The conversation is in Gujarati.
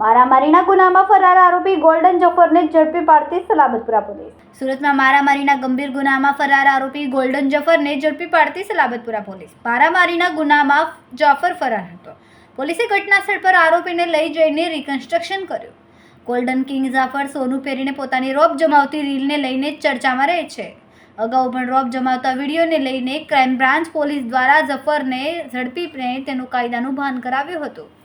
મારામારીના ગુનામાં ફરાર આરોપી ગોલ્ડન જફરને ઝડપી પાડતી સલાબતપુરા પોલીસ. સુરતમાં મારામારીના ગંભીર ગુનામાં ફરાર આરોપી ગોલ્ડન જફરને ઝડપી પાડતી સલાબતપુરા પોલીસ. મારામારીના ગુનામાં જાફર ફરાર હતો. પોલીસે ઘટનાસ્થળ પર આરોપીને લઈ જઈને રિકન્સ્ટ્રક્શન કર્યું. ગોલ્ડન કિંગ જાફર સોનું પહેરીને પોતાની રોપ જમાવતી રીલને લઈને ચર્ચામાં રહે છે. અગાઉ પણ રોપ જમાવતા વિડીયોને લઈને ક્રાઇમ બ્રાન્ચ પોલીસ દ્વારા જફરને ઝડપીને તેનું કાયદાનું ભાન કરાવ્યું હતું.